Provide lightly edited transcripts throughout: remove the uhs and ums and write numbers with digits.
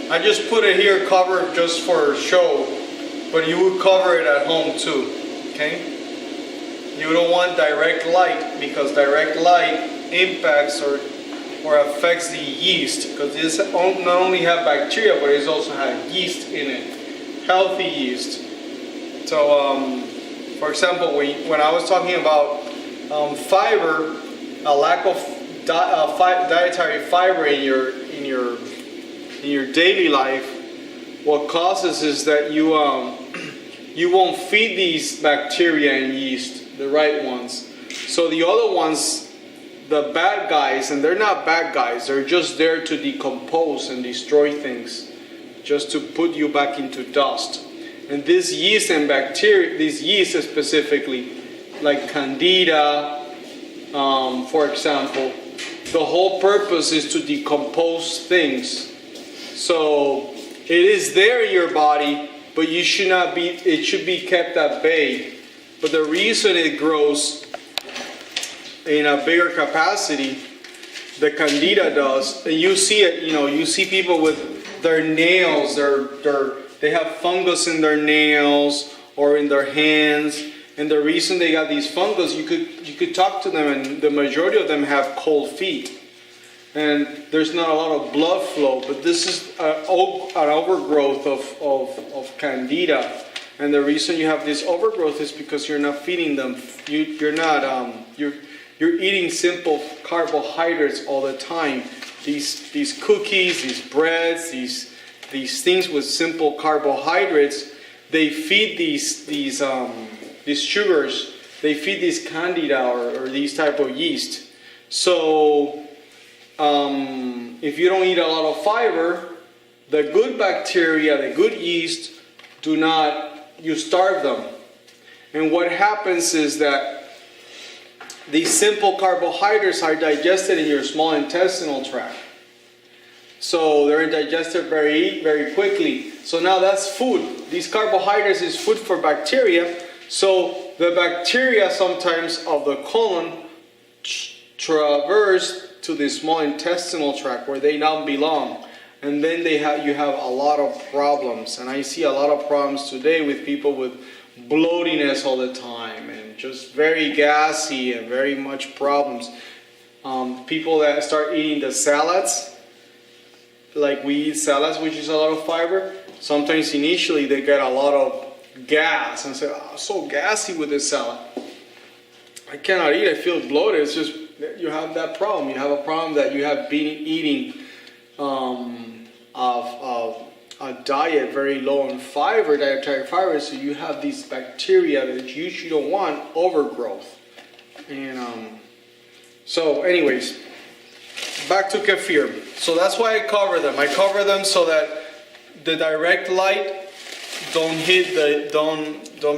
I just put it here covered just for show, but you would cover it at home too, okay? You don't want direct light because direct light impacts or affects the yeast, because this not only have bacteria but it also has yeast in it, healthy yeast. So for example, when I was talking about fiber, a lack of dietary fiber in your daily life, what causes is that you won't feed these bacteria and yeast, the right ones. So the other ones, the bad guys, and they're not bad guys, they're just there to decompose and destroy things, just to put you back into dust. And this yeast and bacteria, these yeast specifically, like Candida, for example, the whole purpose is to decompose things. So it is there in your body, but it should be kept at bay. But the reason it grows in a bigger capacity, the Candida does, and you see it, you see people with their nails, they have fungus in their nails or in their hands, and the reason they got these fungus, you could talk to them, and the majority of them have cold feet, and there's not a lot of blood flow. But this is an overgrowth of Candida, and the reason you have this overgrowth is because you're not feeding them. You're eating simple carbohydrates all the time. These cookies, these breads, these things with simple carbohydrates, they feed these sugars, they feed these Candida or these type of yeast. So if you don't eat a lot of fiber, the good bacteria, the good yeast, you starve them. And what happens is that these simple carbohydrates are digested in your small intestinal tract. So they're digested very, very quickly. So now that's food. These carbohydrates is food for bacteria. So the bacteria sometimes of the colon traverse to the small intestinal tract where they now belong. And then you have a lot of problems. And I see a lot of problems today with people with bloatiness all the time and just very gassy and very much problems. People that start eating the salads, like we eat salads, which is a lot of fiber, sometimes initially they get a lot of gas and say, oh, I'm so gassy with this salad. I cannot eat, I feel bloated. It's just, you have that problem. You have a problem that you have been eating a diet very low in fiber, dietary fiber, so you have these bacteria that you usually don't want, overgrowth. And so anyways, back to kefir. So that's why I cover them. I cover them so that the direct light don't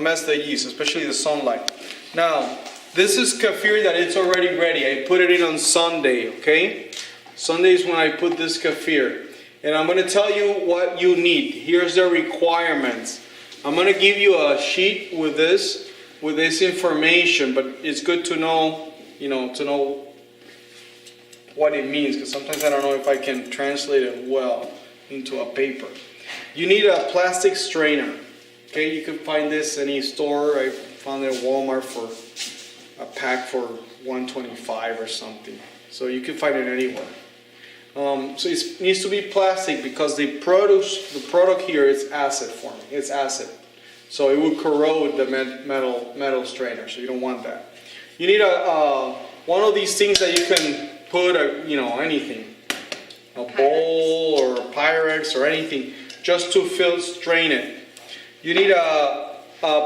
mess the yeast, especially the sunlight. Now, this is kefir that it's already ready. I put it in on Sunday, okay? Sunday is when I put this kefir. And I'm going to tell you what you need. Here's the requirements. I'm going to give you a sheet with this information, but it's good to know, to know what it means, because sometimes I don't know if I can translate it well into a paper. You need a plastic strainer. Okay, you can find this any store. I found it at Walmart for a pack for $1.25 or something. So you can find it anywhere. So it needs to be plastic because the product here is acid forming. It's acid, so it will corrode the metal strainer. So you don't want that. You need one of these things that you can put anything, a bowl or a Pyrex or anything, just to strain it. You need a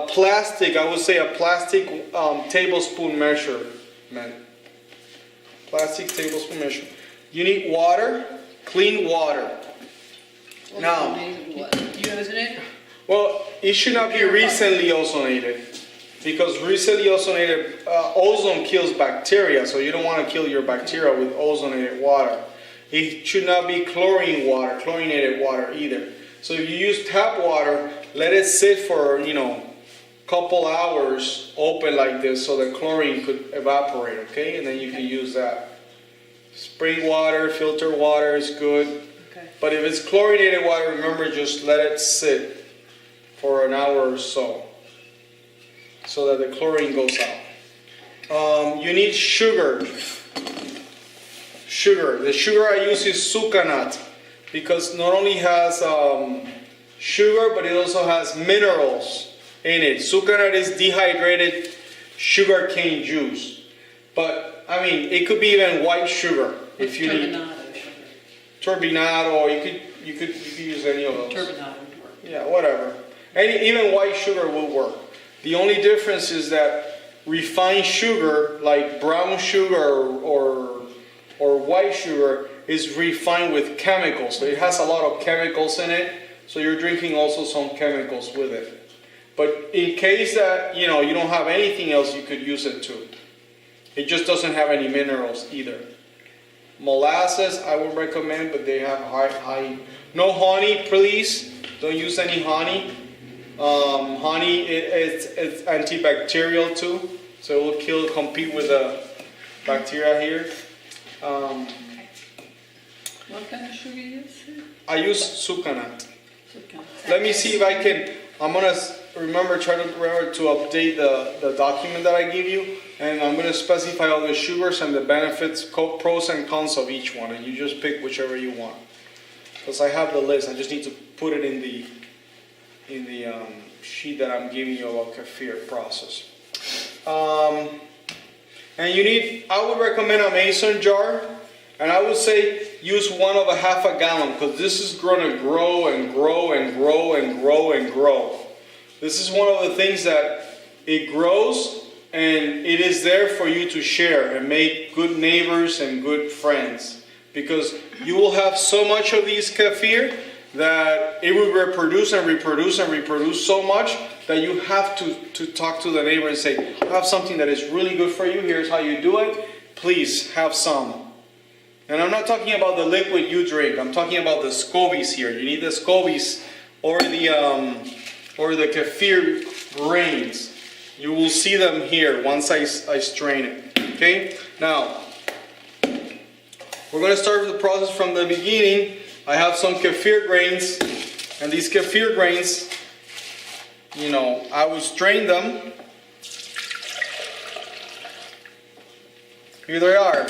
plastic. I would say a plastic tablespoon measurement. Plastic tablespoon measurement. You need water, clean water. Now, you ozonate? Well, it should not be recently ozonated, because recently ozonated ozone kills bacteria, so you don't want to kill your bacteria with ozonated water. It should not be chlorinated water either. So if you use tap water, let it sit for couple hours open like this so the chlorine could evaporate, okay? And then you can use that. Spring water, filtered water is good. Okay. But if it's chlorinated water, remember, just let it sit for an hour or so that the chlorine goes out. You need sugar. The sugar I use is sucanat because not only has sugar, but it also has minerals in it. Sucanat is dehydrated sugar cane juice. But, I mean, it could be even white sugar if you need. Turbinado, or you could use any of those. Turbinado would work. Yeah, whatever. Even white sugar will work. The only difference is that refined sugar, like brown sugar or white sugar, is refined with chemicals. So it has a lot of chemicals in it. So you're drinking also some chemicals with it. But in case that you don't have anything else, you could use it too. It just doesn't have any minerals either. Molasses, I would recommend, but they have high. No honey, please. Don't use any honey. Honey, it's antibacterial too, so it will compete with the bacteria here. What kind of sugar you use? I use sucanat. Let me see if I can. I'm gonna try to remember to update the document that I give you, and I'm gonna specify all the sugars and the benefits, pros and cons of each one, and you just pick whichever you want. Because I have the list, I just need to put it in the sheet that I'm giving you about kefir process. And I would recommend a mason jar, and I would say use one of a half a gallon, because this is going to grow and grow and grow and grow and grow. This is one of the things that it grows, and it is there for you to share and make good neighbors and good friends, because you will have so much of these kefir that it will reproduce and reproduce and reproduce so much that you have to talk to the neighbor and say, I have something that is really good for you, here's how you do it, please have some. And I'm not talking about the liquid you drink, I'm talking about the scobies here. You need the scobies or the kefir grains. You will see them here once I strain it. Okay? Now, we're going to start with the process from the beginning. I have some kefir grains, and these kefir grains, I will strain them. Here they are.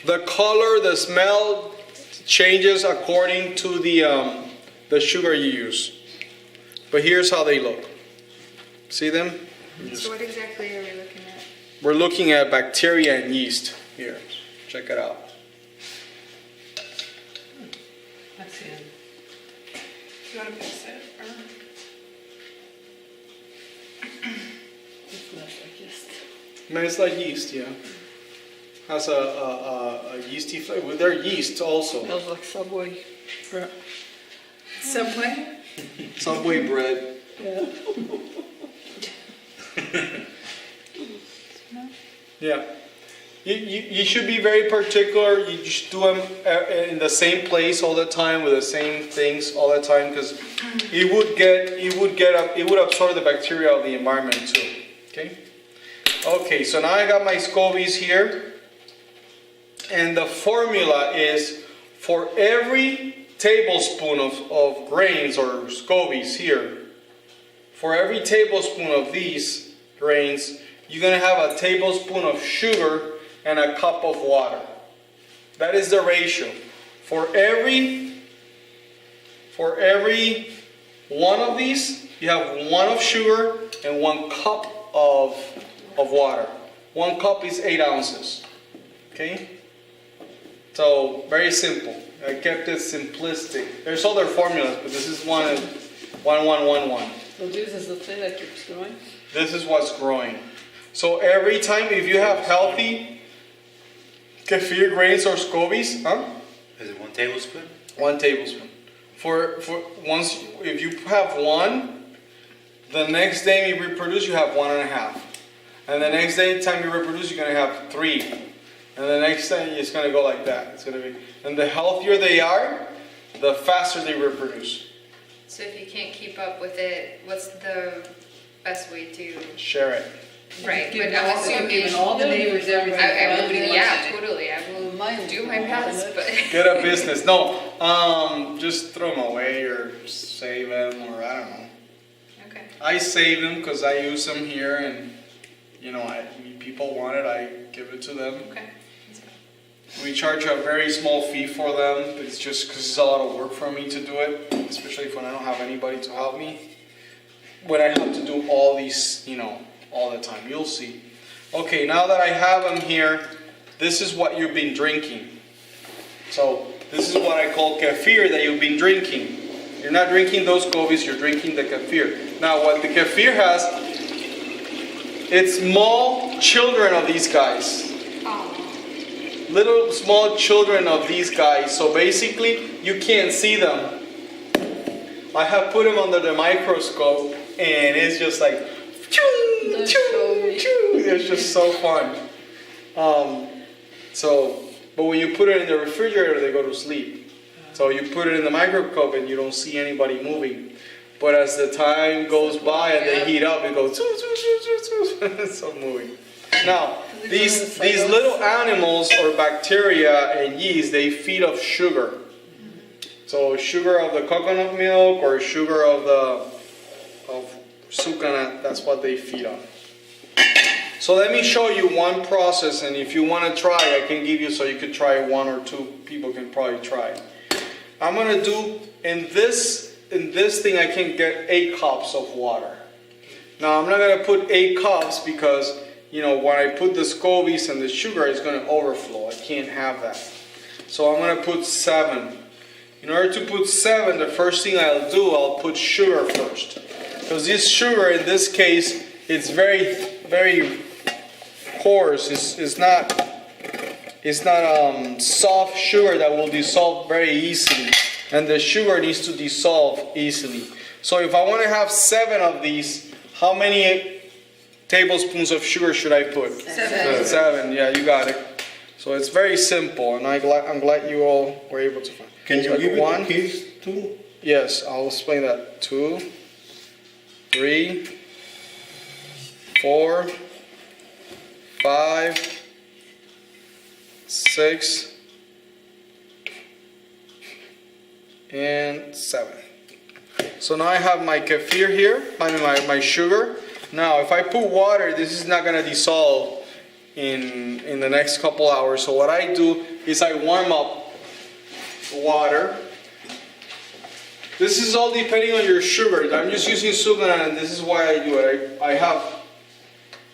The color, the smell changes according to the sugar you use. But here's how they look. See them? So what exactly are we looking at? We're looking at bacteria and yeast. Here, check it out. That's it. You want to mix it? It smells like yeast. It's like yeast, yeah. Has a yeasty flavor. They're yeast also. Smells like Subway. Subway? Subway bread. Yeah. Yeah. You should be very particular. You should do them in the same place all the time with the same things all the time, because it would absorb the bacteria of the environment too. Okay. Okay. So now I got my scobies here, and the formula is for every tablespoon of grains or scobies here. For every tablespoon of these grains, you're going to have a tablespoon of sugar and a cup of water. That is the ratio. For every one of these, you have 1 of sugar and 1 cup of water. 1 cup is 8 ounces. Okay? So, very simple. I kept it simplistic. There's other formulas, but this is one. So this is the thing that keeps growing? This is what's growing. So every time, if you have healthy kefir grains or scobies, Is it 1 tablespoon? 1 tablespoon. For once, if you have 1, the next day you reproduce, you have 1.5, and the next time you reproduce, you're gonna have 3, and the next time it's gonna go like that. It's gonna be, and the healthier they are, the faster they reproduce. So if you can't keep up with it, what's the best way to? Share it. Right, Give but I'm all- assuming. giving all the neighbors everything. I would, Everybody yeah, wants it. totally, I will Mine do was my all best, of but. Get a business. No, just throw them away or save them or I don't know. Okay. I save them because I use them here and, you know, people want it, I give it to them. Okay. We charge a very small fee for them. It's just because it's a lot of work for me to do it, especially when I don't have anybody to help me. When I have to do all these, you know, all the time. You'll see. Okay, now that I have them here, this is what you've been drinking. So this is what I call kefir that you've been drinking. You're not drinking those gobies, you're drinking the kefir. Now what the kefir has, it's small children of these guys. Little small children of these guys. So basically you can't see them. I have put them under the microscope and it's just like choo, choo, choo. It's just so fun. But when you put it in the refrigerator, they go to sleep. So you put it in the microscope and you don't see anybody moving. But as the time goes by and they heat up, it goes choo, choo, choo, choo, choo. It's so moving. Now, these little animals or bacteria and yeast, they feed off sugar. So sugar of the coconut milk or sugar of sucanat, that's what they feed on. So let me show you one process, and if you want to try, I can give you so you could try one or two people can probably try. I'm going to do, in this thing I can get 8 cups of water. Now I'm not going to put 8 cups because, you know, when I put the scobies and the sugar, it's going to overflow. I can't have that. So I'm going to put 7. In order to put 7, the first thing I'll do, I'll put sugar first. Because this sugar, in this case, it's very, very coarse. It's not soft sugar that will dissolve very easily. And the sugar needs to dissolve easily. So if I want to have 7 of these, how many tablespoons of sugar should I put? 7. 7, yeah, you got it. So it's very simple, and I'm glad you all were able to find. Can you So give one? it the keys too? Yes, I'll explain that. 2, 3, 4, 5, 6, and 7. So now I have my kefir here, my sugar. Now if I put water, this is not going to dissolve in the next couple hours. So what I do is I warm up water. This is all depending on your sugar. I'm just using sugar, and this is why I do it. I have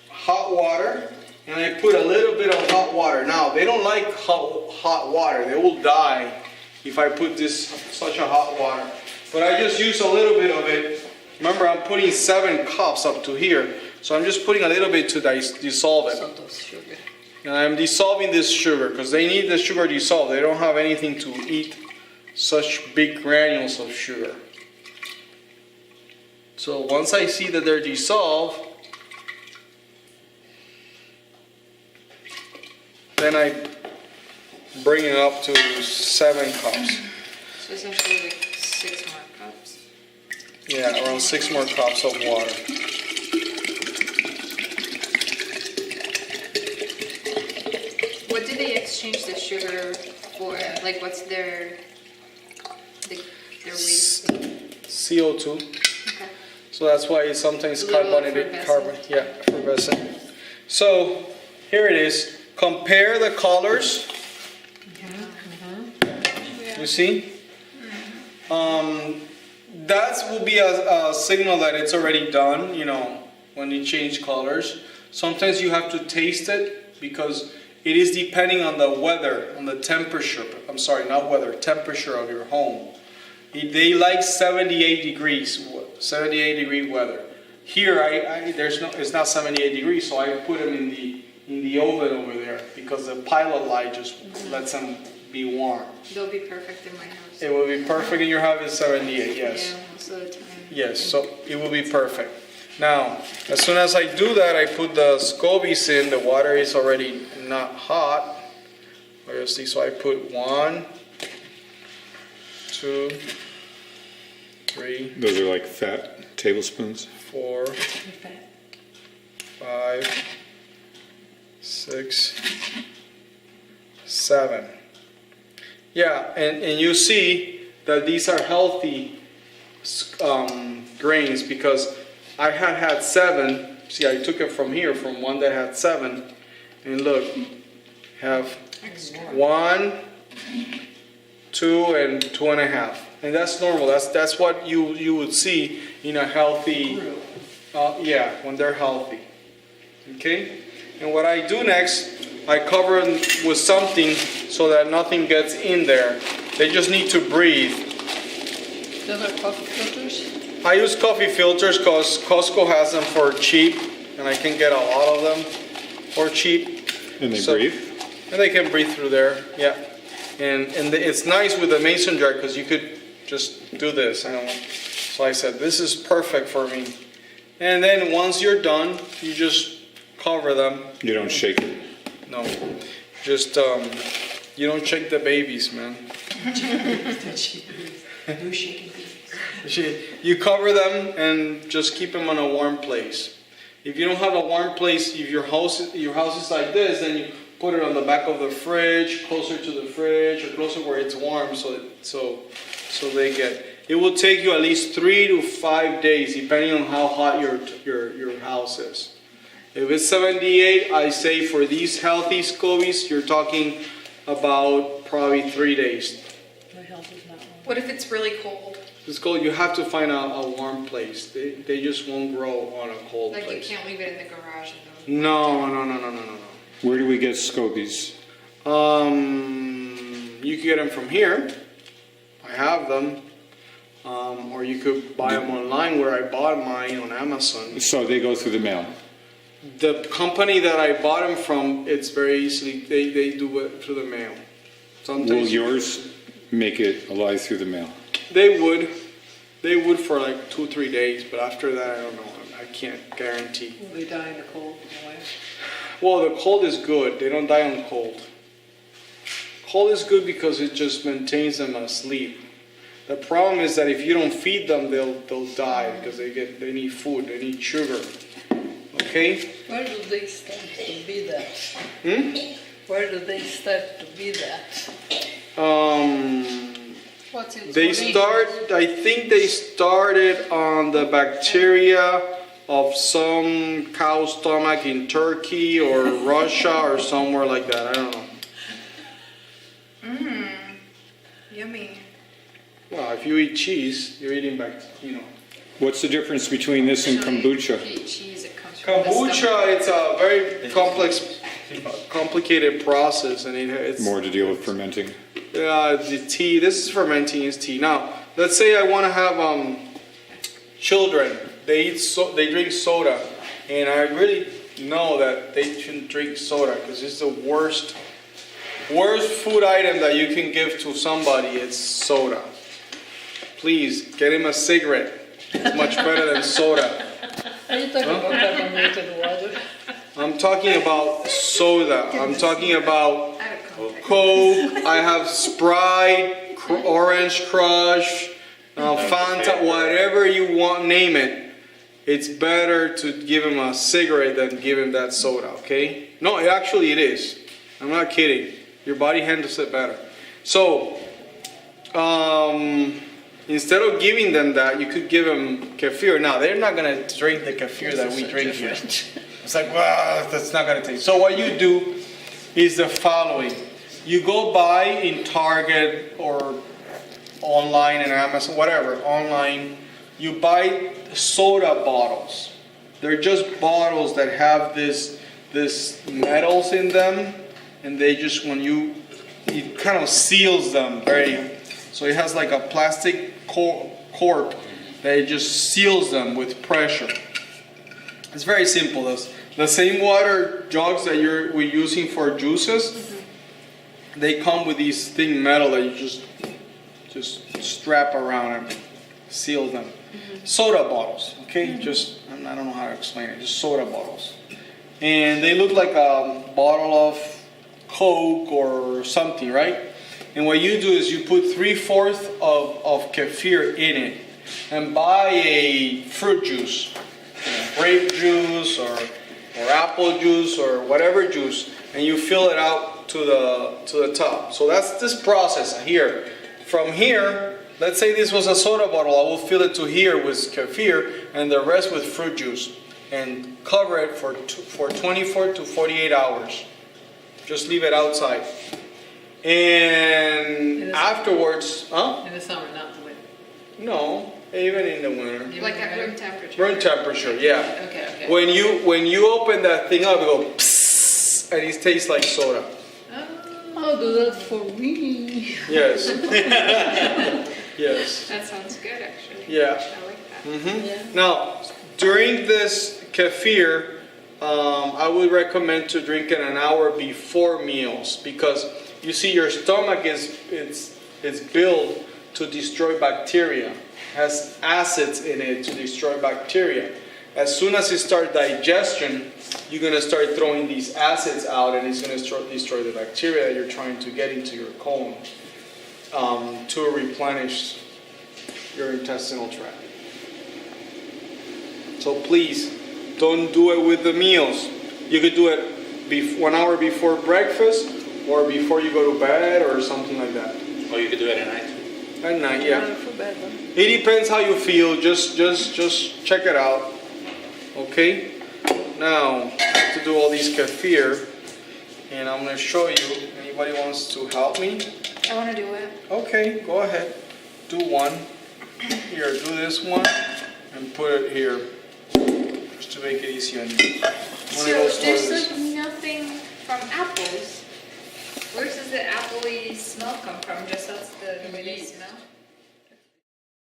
hot water, and I put a little bit of hot water. Now, they don't like hot water. They will die if I put such a hot water. But I just use a little bit of it. Remember, I'm putting 7 cups up to here. So I'm just putting a little bit to dissolve it. And I'm dissolving this sugar because they need the sugar dissolved. They don't have anything to eat such big granules of sugar. So once I see that they're dissolved, then I bring it up to 7 cups. So essentially like 6 more cups. Yeah, around 6 more cups of water. What do they exchange the sugar for? Like what's their waste? CO2. Okay. So that's why it's sometimes A little carbonated effervescent. effervescent. So here it is. Compare the colors. You see? That will be a signal that it's already done, you know, when you change colors. Sometimes you have to taste it because it is depending on the weather, on the temperature. I'm sorry, not weather, temperature of your home. They like 78 degrees, 78 degree weather. Here, it's not 78 degrees, so I put them in the oven over there because the pilot light just lets them be warm. They'll be perfect in my house. It will be perfect in your house at 78, yes. Yeah, most of the time. Yes, so it will be perfect. Now, as soon as I do that, I put the scobies in. The water is already not hot. Obviously, so I put 1, 2, 3, Those are like fat tablespoons. 4, 5, 6, 7. Yeah, and you see that these are healthy grains because I had 7. See, I took it from here, from one that had 7, and look, have 1, 2, and 2.5, and that's normal. That's what you would see in a healthy, when they're healthy. Okay, and what I do next, I cover them with something so that nothing gets in there. They just need to breathe. Those are coffee filters? I use coffee filters because Costco has them for cheap, and I can get a lot of them for cheap. And they breathe? And they can breathe through there, yeah. And it's nice with the mason jar because you could just do this. So I said, this is perfect for me. And then once you're done, you just cover them. You don't shake it? No, just you don't shake the babies, man. You cover them and just keep them in a warm place. If you don't have a warm place, if your house is like this, then you put it on the back of the fridge, closer to the fridge, or closer where it's warm, so they get. It will take you at least 3 to 5 days, depending on how hot your house is. If it's 78, I say for these healthy scobies, you're talking about probably 3 days. My health is not well. What if it's really cold? It's cold. You have to find a warm place. They just won't grow on a cold Like place. you can't leave it in the garage. No. Where do we get scobies? You can get them from here. I have them. Or you could buy them online where I bought mine on Amazon. So they go through the mail? The company that I bought them from, it's very easily, they do it through the mail. Will Sometimes yours make it alive through the mail? They would for like 2-3 days, but after that, I don't know. I can't guarantee. Will they die in the cold? Well, the cold is good. They don't die on cold. Cold is good because it just maintains them asleep. The problem is that if you don't feed them, they'll die because they need food, they need sugar. Okay? Where do they start to be that? Where do they start to be that? What's in I think they started on the bacteria of some cow stomach in Turkey or Russia or somewhere like that. I don't know. Yummy. Well, if you eat cheese, you're eating What's the difference between this and kombucha? Cheese, it comes from the Kombucha, stomach. it's a very complicated process, and it's More to deal with fermenting? the tea. This is fermenting is tea. Now, let's say I want to have children. They drink soda, and I really know that they shouldn't drink soda because it's the worst food item that you can give to somebody. It's soda. Please get him a cigarette. It's much better than soda. Are you talking about carbonated water? I'm talking about soda. I'm talking about Out of context. Coke. I have Sprite, Orange Crush, Fanta, whatever you want, name it. It's better to give him a cigarette than give him that soda, okay? No, it is. I'm not kidding. Your body handles it better. So, instead of giving them that, you could give them kefir. Now, they're not going to drink the kefir that we drink here. It's like, well, that's not going to taste. So what you do is the following. You go buy in Target or online in Amazon, whatever, online. You buy soda bottles. They're just bottles that have this metals in them, and they just, it kind of seals them so it has like a plastic cork that it just seals them with pressure. It's very simple. The same water jugs that we're using for juices, they come with these thin metal that you just strap around and seal them. Soda bottles, okay? I don't know how to explain it. Just soda bottles, and they look like a bottle of Coke or something, right? And what you do is you put 3/4 of kefir in it, and buy a fruit juice, grape juice or or apple juice or whatever juice, and you fill it out to the top. So that's this process here. From here, let's say this was a soda bottle, I will fill it to here with kefir and the rest with fruit juice, and cover it for 24 to 48 hours. Just leave it outside. And afterwards, In the summer, not in the winter. No, even in the winter. Like at room temperature? Room temperature, yeah. Okay. When you open that thing up, it goes psst, and it tastes like soda. Oh, do that for me. Yes. Yes. That sounds good, actually. Yeah. I like that. Yeah. Now, during this kefir, I would recommend to drink it an hour before meals, because you see your stomach is built to destroy bacteria, has acids in it to destroy bacteria. As soon as it starts digestion, you're going to start throwing these acids out, and it's going to destroy the bacteria that you're trying to get into your colon to replenish your intestinal tract. So please, don't do it with the meals. You could do it 1 hour before breakfast, or before you go to bed, or something like that. Or you could do it at night. At night, yeah. For bed, huh? It depends how you feel. Just check it out. Okay. Now I have to do all these kefir, and I'm gonna show you. Anybody wants to help me? I want to do it. Okay, go ahead. Do one. Here, do this one, and put it here, just to make it easy on you. One So of those there's toilets. like nothing from apples. Where does the appley smell come from? Just that's the way they smell?